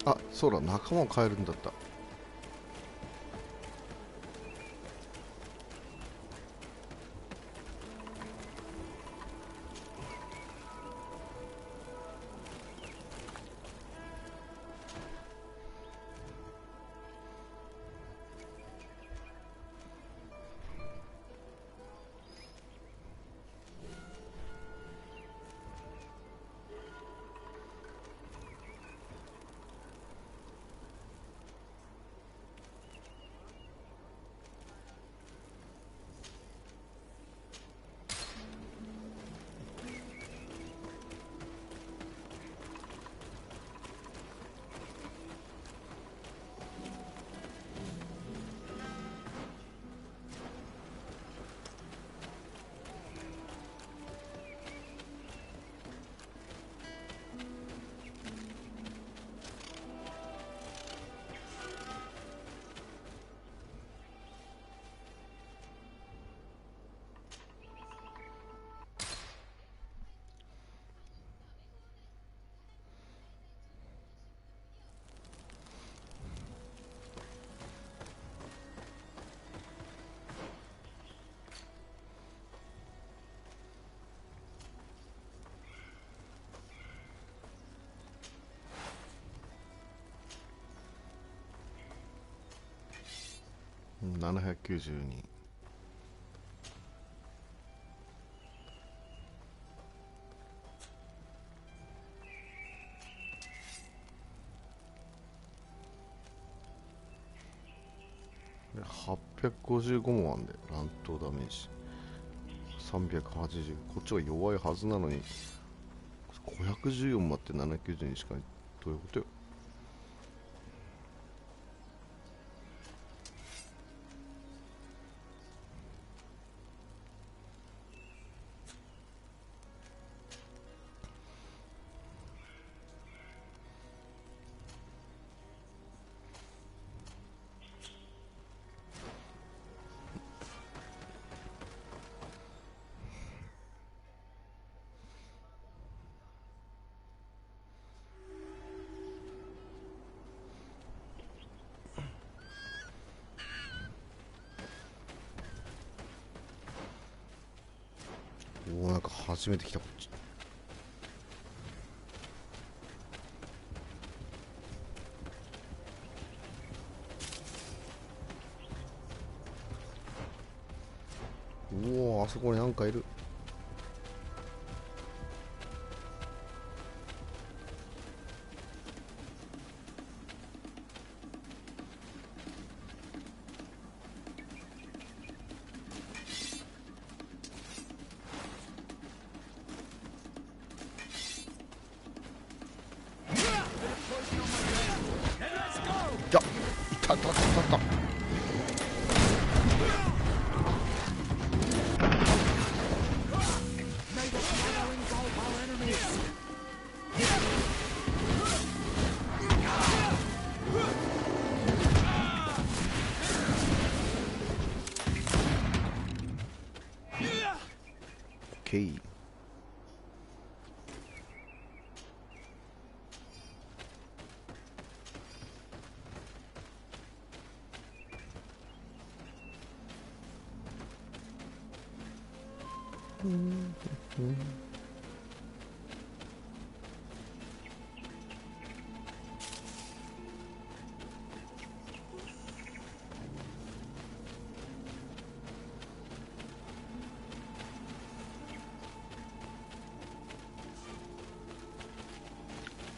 あ、そうだ、仲間を変えるんだった。792。855もあんで、乱闘ダメージ380。こっちは弱いはずなのに514もあって792しかない。どういうことよ。おお、なんか初めて来たこっち。おお、あそこになんかいる。いや、いたいたいたいた。オッケー。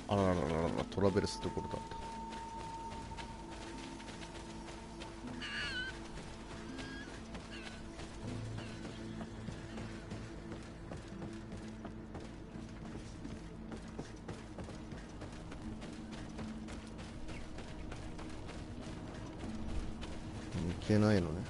あららららら、トラベルスどころだった。いけないのね。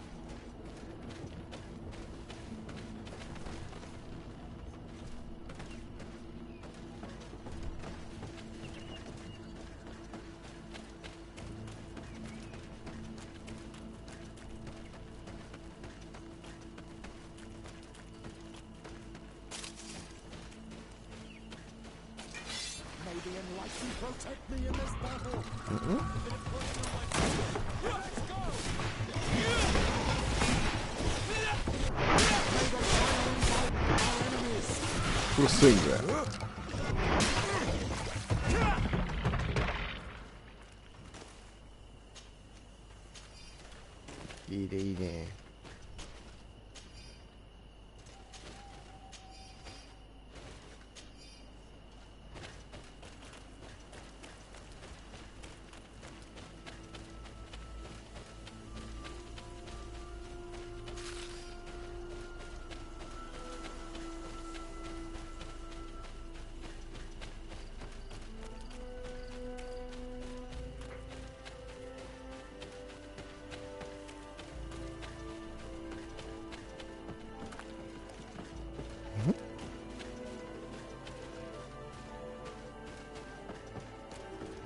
フルスイング。いいねいいね。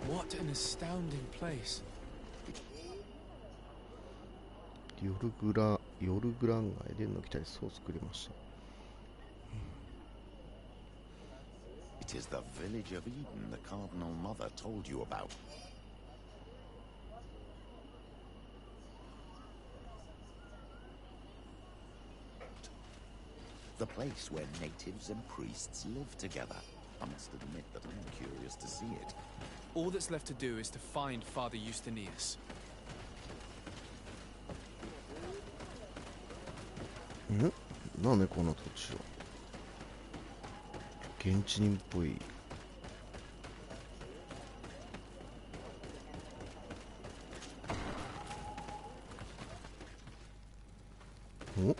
What an astounding place. 夜グラン街での期待を作りました。It is the village of Eden the Cardinal Mother told you about. The place where natives and priests live together. I must admit that I'm curious to see it. All that's left to do is to find Father Eustachius. なんでこんな土地を。現地人っぽい。お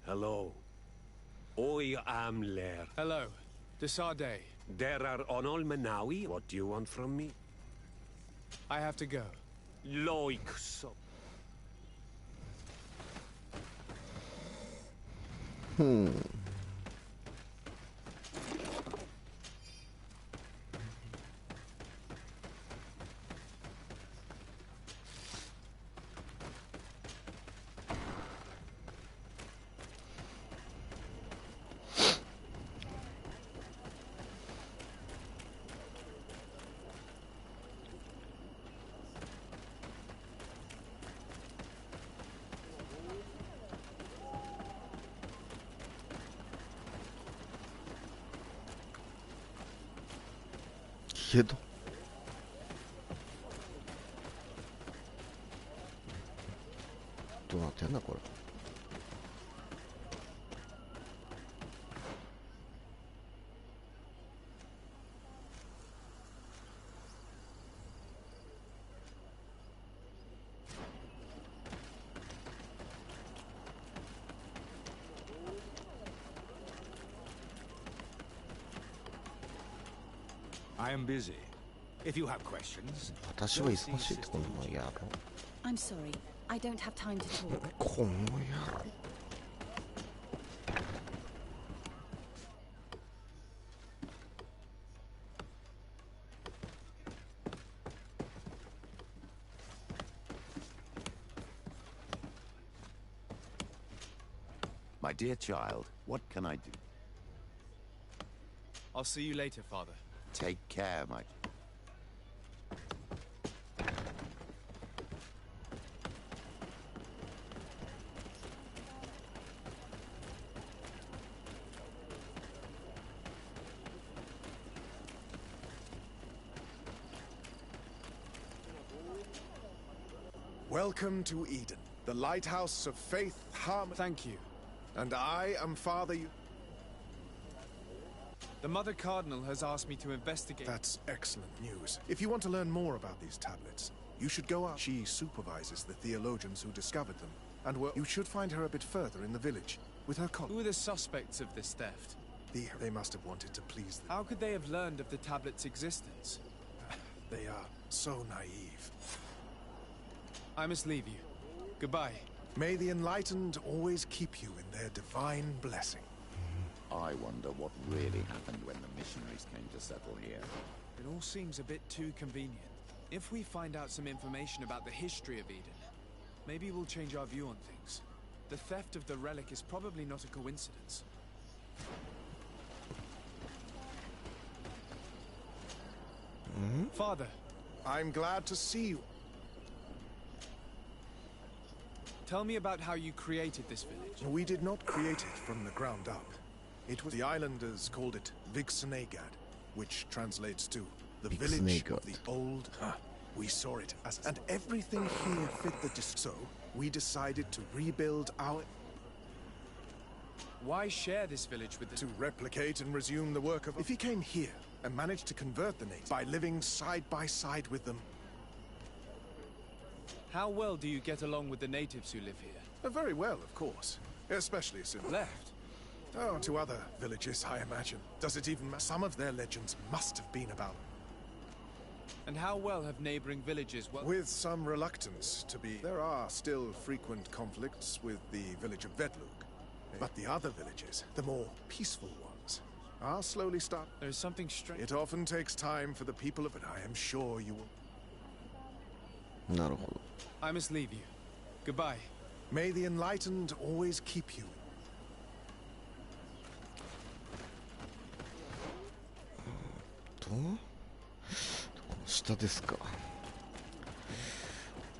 Hello. I am Lair. Hello, Desade. There are Onol Menawi. What do you want from me? I have to go. Like so. Hmm. けどどうなってんだこれ。I am busy. If you have questions, 私は忙しいってこの野郎。 I'm sorry. I don't have time to talk. この野郎。My dear child, what can I do? I'll see you later, Father. Take care, my... Welcome to Eden, the lighthouse of faith, harmony. Thank you. And I am Father The Mother Cardinal has asked me to investigate. That's excellent news. If you want to learn more about these tablets, you should go up. She supervises the theologians who discovered them. And you should find her a bit further in the village, with her colleagues. Who are the suspects of this theft? They must have wanted to please them. How could they have learned of the tablet's existence? They are so naive. I must leave you. Goodbye. May the enlightened always keep you in their divine blessing. I wonder what really happened when the missionaries came to settle here. It all seems a bit too convenient. If we find out some information about the history of Eden, maybe we'll change our view on things. The theft of the relic is probably not a coincidence. Father, I'm glad to see you. tell me about how you created this village. We did not create it from the ground up. It was the islanders called it Vixenagad, which translates to the village of the old. We saw it as, and everything here fit the so we decided to rebuild our. Why share this village with the... To replicate and resume the work of. If he came here and managed to convert the natives by living side by side with them. How well do you get along with the natives who live here? Very well, of course. Especially since. Left? Oh, to other villages, I imagine. Does it even matter? Some of their legends must have been about. And how well have neighboring villages... With some reluctance to be. There are still frequent conflicts with the village of Vedlug. But the other villages, the more peaceful ones, are slowly starting. There is something strange. It often takes time for the people of it. I am sure you will. なるほど。 I must leave you. Goodbye. May the enlightened always keep you. この下ですか。あ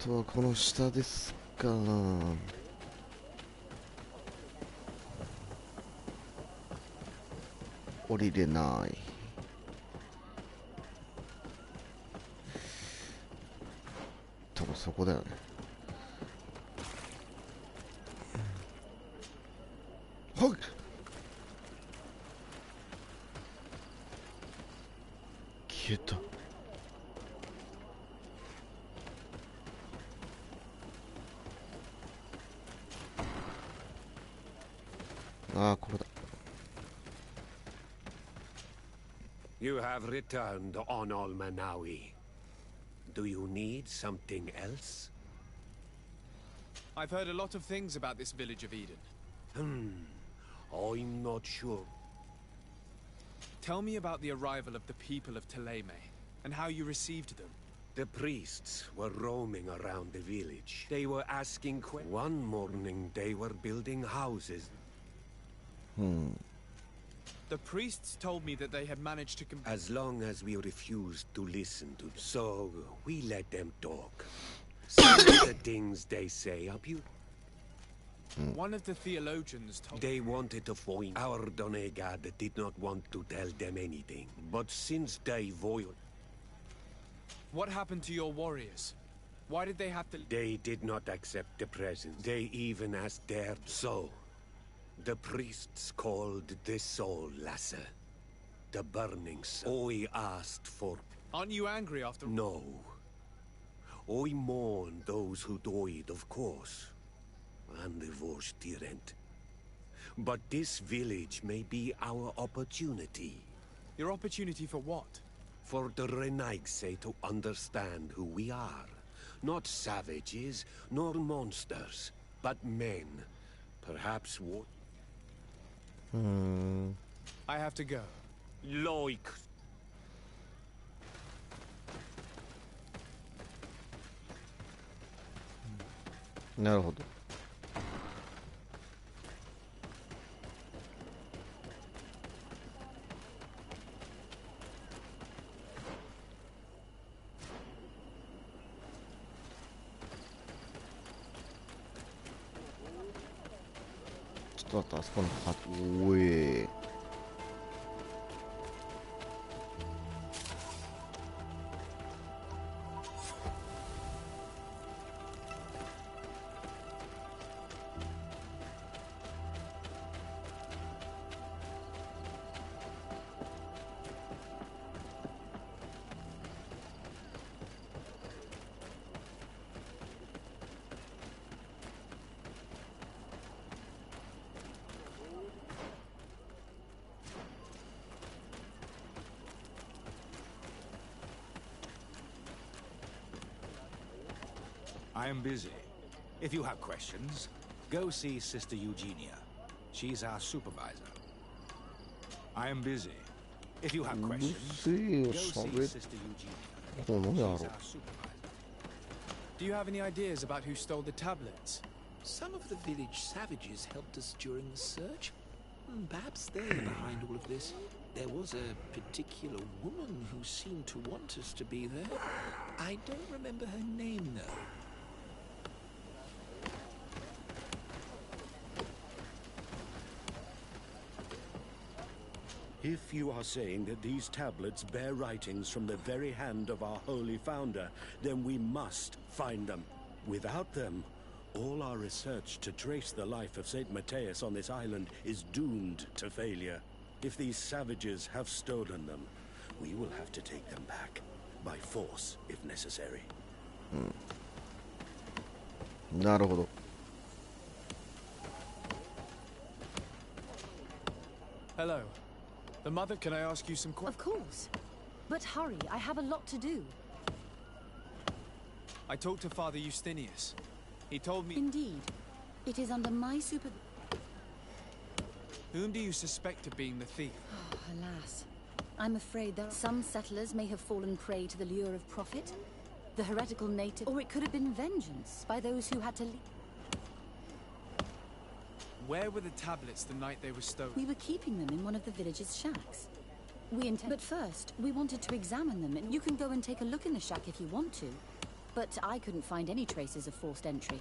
とはこの下ですか。降りれない。多分そこだよね。はっ。消えた。ああ、これだ。You have returned on Almanawi. Do you need something else? I've heard a lot of things about this village of Eden. I'm not sure. Tell me about the arrival of the people of Teleme, and how you received them. The priests were roaming around the village. They were asking questions. One morning they were building houses. The priests told me that they had managed to As long as we refused to listen to them. So we let them talk. Some of the things they say are beautiful. One of the theologians told They wanted to find our Donegad did not want to tell them anything. But since they void, What happened to your warriors? Why did they have to... they did not accept the presents. They even asked their soul. The priests called the soul Lasser. The burning soul. We asked for... Aren't you angry after... No. I mourn those who died, of course. And the Vorstyrent. But this village may be our opportunity. Your opportunity for what? For the Renaigse to understand who we are. Not savages, nor monsters, but men. Perhaps what... I have to go. Like...なるほど。ちょっと待って、あそこのおい。I am busy. If you have questions, go see Sister Eugenia. She's our supervisor. I am busy. If you have questions, go see Sister Eugenia. この野郎。 She's our supervisor. Do you have any ideas about who stole the tablets? Some of the village savages helped us during the search. Perhaps they're behind all of this. There was a particular woman who seemed to want us to be there. I don't remember her name, though. If you are saying that these tablets bear writings from the very hand of our holy founder, then we must find them. Without them, all our research to trace the life of Saint Matthias on this island is doomed to failure. If these savages have stolen them, we will have to take them back, by force, if necessary. なるほど。 Hello. The mother, can I ask you some questions? Of course. But hurry, I have a lot to do. I talked to Father Justinius. He told me... Indeed. It is under my super... Whom do you suspect of being the thief? Oh, alas. I'm afraid that some settlers may have fallen prey to the lure of profit. The heretical native... Or it could have been vengeance by those who had to leave. Where were the tablets the night they were stolen? We were keeping them in one of the village's shacks. But first, we wanted to examine them, and you can go and take a look in the shack if you want to. But I couldn't find any traces of forced entry.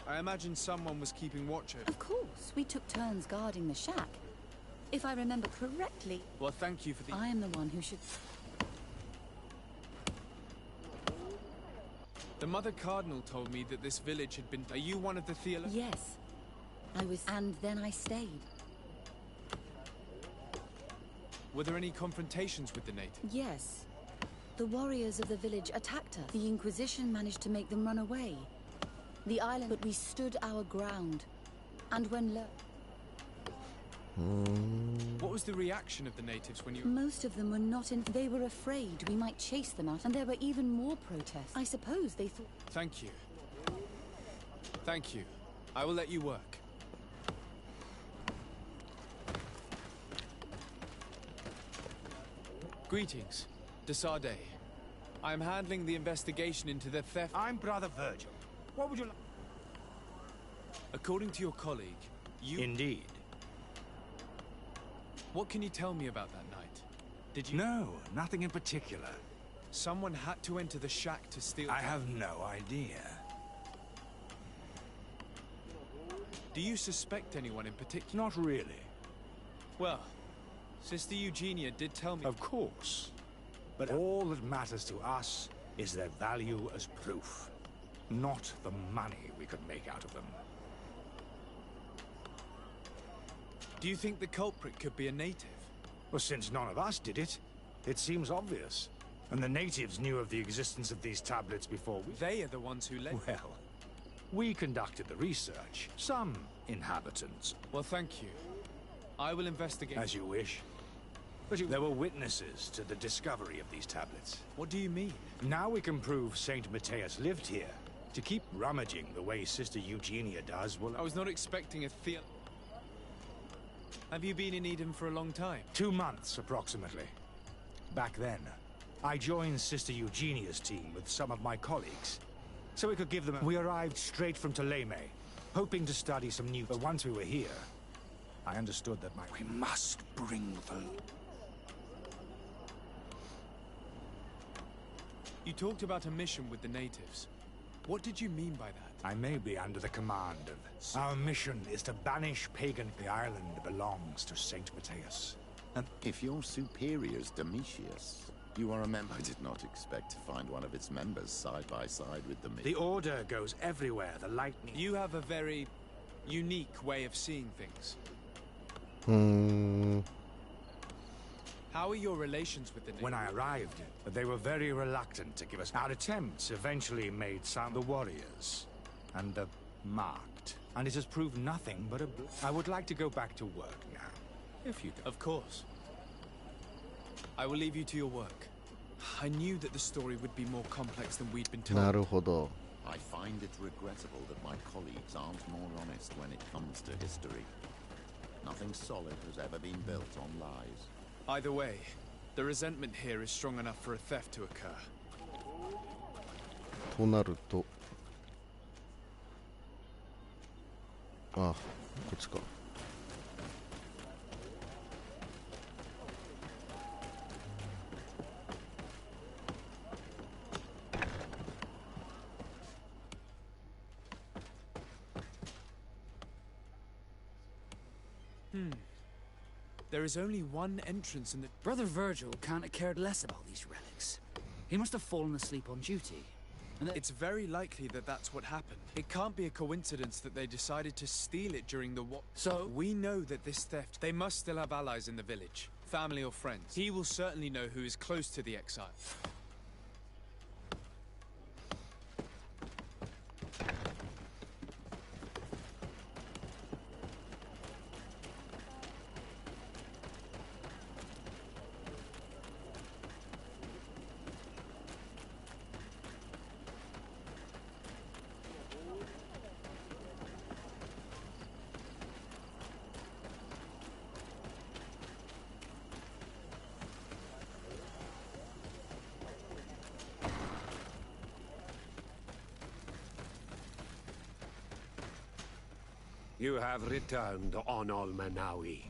I imagine someone was keeping watch over. Of course, we took turns guarding the shack. If I remember correctly... Well, thank you for the... I am the one who should... The Mother Cardinal told me that this village had been... Are you one of the theologians? Yes. I was... And then I stayed. Were there any confrontations with the natives? Yes. The warriors of the village attacked us. The Inquisition managed to make them run away. The island... But we stood our ground. And when What was the reaction of the natives when you... Most of them were not in... They were afraid we might chase them out, and there were even more protests. I suppose they thought... Thank you. Thank you. I will let you work. Greetings. Desarde. I am handling the investigation into the theft... I'm Brother Virgil. What would you like? According to your colleague, you... Indeed. What can you tell me about that night? Did you... No, nothing in particular. Someone had to enter the shack to steal... I have no idea. Do you suspect anyone in particular? Not really. Well, Sister Eugenia did tell me... Of course. But all that matters to us is their value as proof, not the money we could make out of them. Do you think the culprit could be a native? Well, since none of us did it, it seems obvious. And the natives knew of the existence of these tablets before we... They are the ones who led... Well, we conducted the research. Some inhabitants. Well, thank you. I will investigate... As you wish. But there were witnesses to the discovery of these tablets. What do you mean? Now we can prove Saint Matthias lived here. To keep rummaging the way Sister Eugenia does will... I was not expecting a Have you been in Eden for a long time? 2 months, approximately. Back then, I joined Sister Eugenia's team with some of my colleagues. So we could give them a... We arrived straight from Ptolemy, hoping to study some new... But once we were here, I understood that my... We must bring the... You talked about a mission with the natives. What did you mean by that? I may be under the command of... Our mission is to banish pagan... The island belongs to Saint Matthias. And if your superior's Domitius, you are a member... I did not expect to find one of its members side by side with The Order goes everywhere, the lightning... You have a very unique way of seeing things. How are your relations with the natives? When I arrived, they were very reluctant to give us... Our attempts eventually made some... The warriors. And the marked. And it has proved nothing but a... I would like to go back to work now. If you can. Of course. I will leave you to your work. I knew that the story would be more complex than we'd been told. なるほど。 I find it regrettable that my colleagues aren't more honest when it comes to history. Nothing solid has ever been built on lies. Either way, the resentment here is strong enough for a theft to occur. となると、あ、こっちか。There is only one entrance in the... Brother Virgil can't have cared less about these relics. He must have fallen asleep on duty. And It's very likely that that's what happened. It can't be a coincidence that they decided to steal it during the war. So? We know that this theft... They must still have allies in the village. Family or friends. He will certainly know who is close to the exile. You have returned on Almanawi.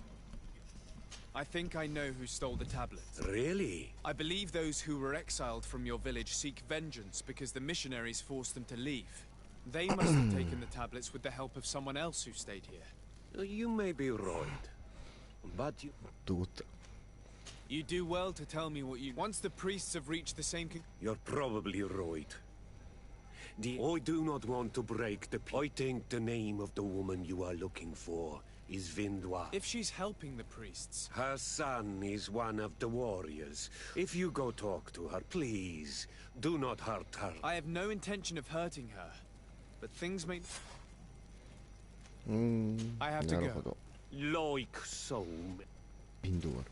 I think I know who stole the tablet. Really? I believe those who were exiled from your village seek vengeance because the missionaries forced them to leave. They must have taken the tablets with the help of someone else who stayed here. You may be right. But you... You do well to tell me what you... Once the priests have reached the same You're probably right. I do not want to break the... I think the name of the woman you are looking for is Vindwa. If she's helping the priests... Her son is one of the warriors. If you go talk to her, please, do not hurt her. I have no intention of hurting her, but things may... I have to go. Like so. Vindwa.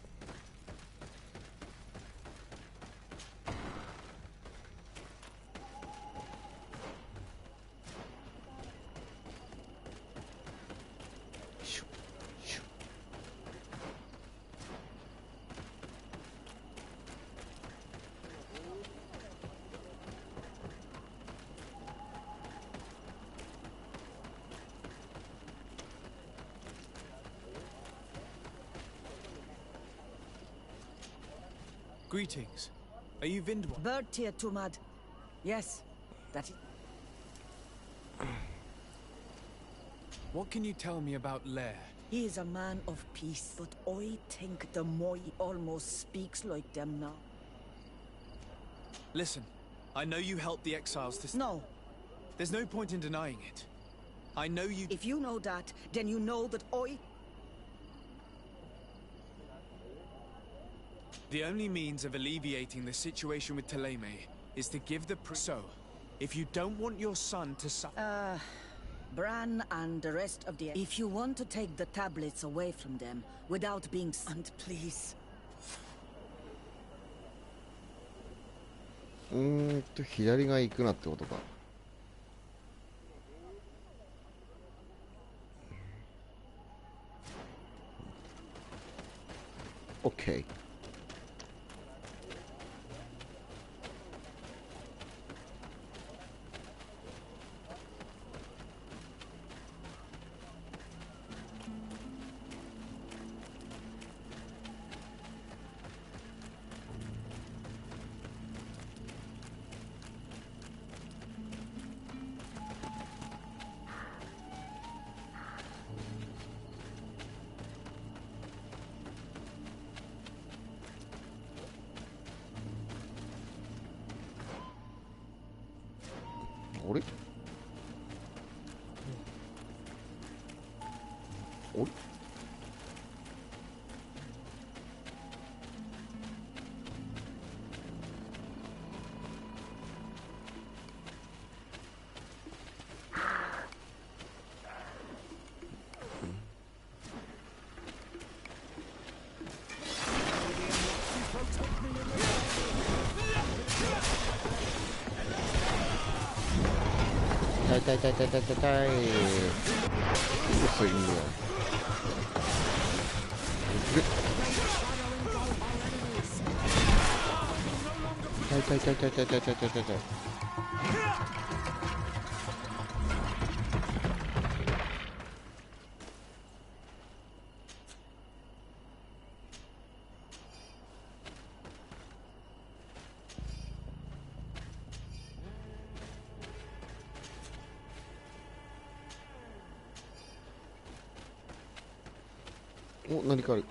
Greetings. Are you Vindwa? Bertia Tumad. Yes, that is... What can you tell me about Lair? He is a man of peace, but I think the Moi almost speaks like them now. Listen, I know you helped the exiles to... No. There's no point in denying it. I know you... If you know that, then you know that I... The only means of alleviating the situation with Teleme is to give the So, if you don't want your son to Bran and the rest of the... If you want to take the tablets away from them without being... And please... 左が行くなってことか。OK。あれ？あれ？痛い痛い痛い痛い痛い痛い。嘘いいんだよ。痛い痛い痛い痛い痛い痛い痛い痛い痛い。お、何かある。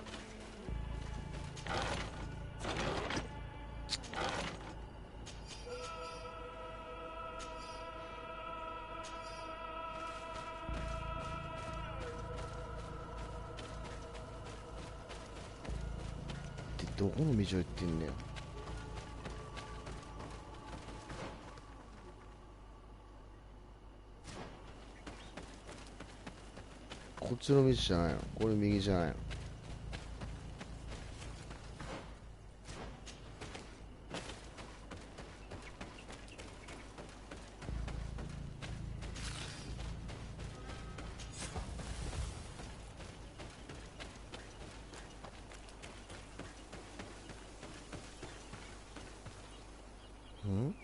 どこの道を行ってんねや。こっちの道じゃないの。これ右じゃないの。ん？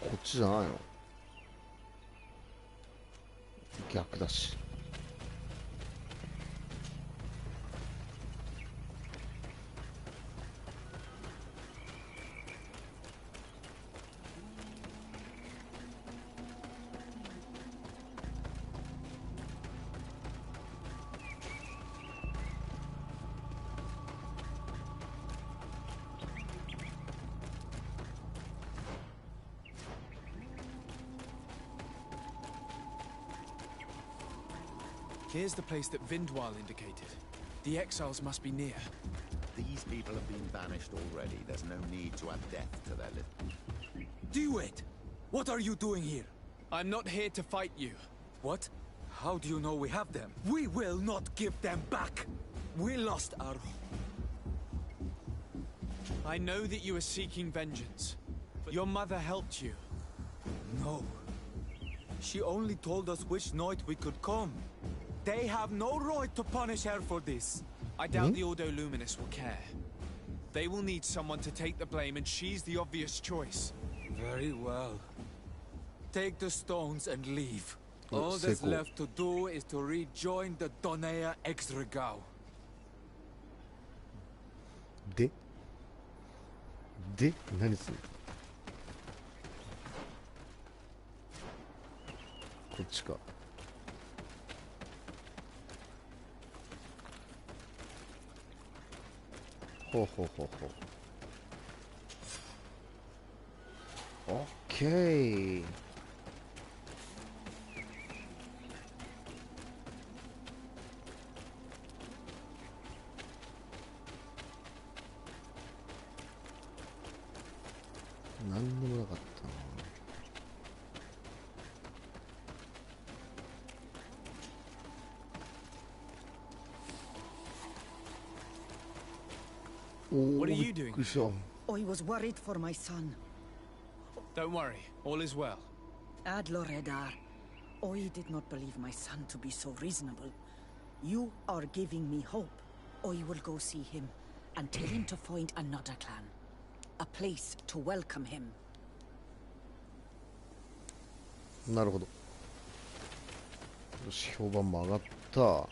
こっちじゃないの？逆だし。Here's the place that Vindwal indicated. The exiles must be near. These people have been banished already. There's no need to add death to their little... Do it! What are you doing here? I'm not here to fight you. What? How do you know we have them? We will not give them back! We lost our... I know that you are seeking vengeance. Your mother helped you. No. She only told us which night we could come. They have no right to punish her for this. I doubt the Ordo Luminous will care. They will need someone to take the blame, and she's the obvious choice. Very well. Take the stones and leave. All that's left to do is to rejoin the Donea Exregao. で何する？こっちか。ほうほうほうほう。オッケー。何にもなかったな。What are you doing? I was worried for my son. Don't worry, all is well. Adloredar, I did not believe my son to be so reasonable. You are giving me hope. I will go see him and tell him to find another clan. A place to welcome him. なるほど。よし、評判も上がった。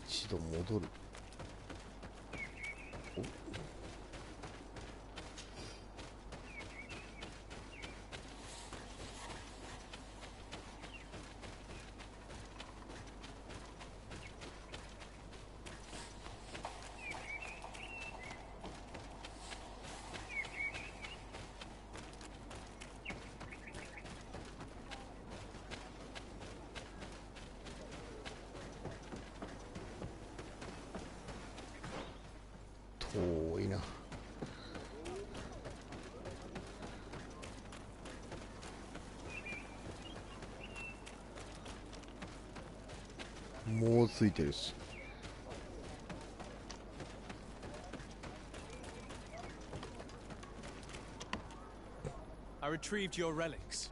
一度戻る。遠いな。もうついてるし。I retrieved your relics.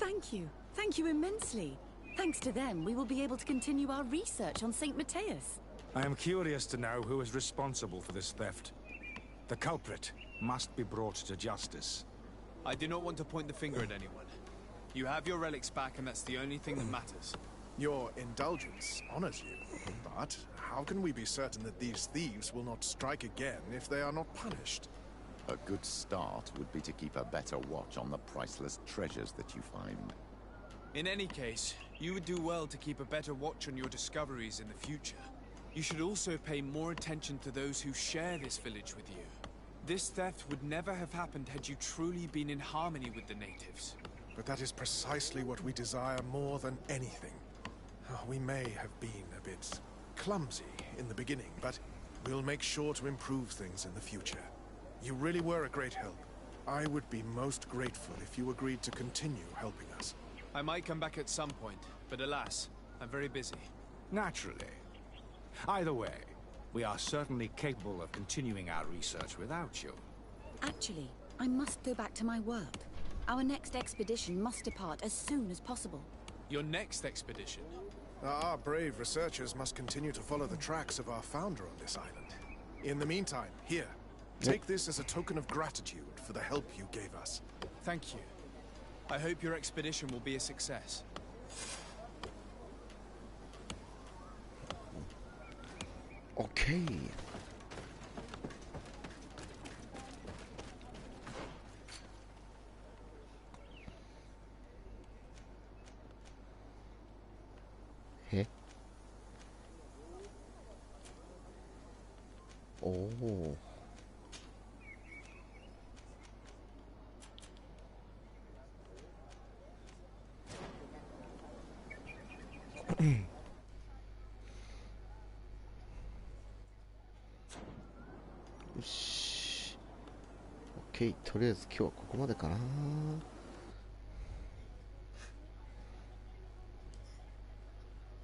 Thank you. Thank you immensely. Thanks to them, we will be able to continue our research on St. Matthias. I am curious to know who is responsible for this theft. The culprit must be brought to justice. I do not want to point the finger at anyone. You have your relics back, and that's the only thing that matters. Your indulgence honors you, but how can we be certain that these thieves will not strike again if they are not punished? A good start would be to keep a better watch on the priceless treasures that you find. In any case, you would do well to keep a better watch on your discoveries in the future. You should also pay more attention to those who share this village with you. This theft would never have happened had you truly been in harmony with the natives. But that is precisely what we desire more than anything. We may have been a bit clumsy in the beginning, but we'll make sure to improve things in the future. You really were a great help. I would be most grateful if you agreed to continue helping us. I might come back at some point, but alas, I'm very busy. Naturally. Either way, we are certainly capable of continuing our research without you. Actually, I must go back to my work. Our next expedition must depart as soon as possible. Your next expedition? Our brave researchers must continue to follow the tracks of our founder on this island. In the meantime, here, take this as a token of gratitude for the help you gave us. Thank you. I hope your expedition will be a success. Okay. Oh. OK、とりあえず今日はここまでかな。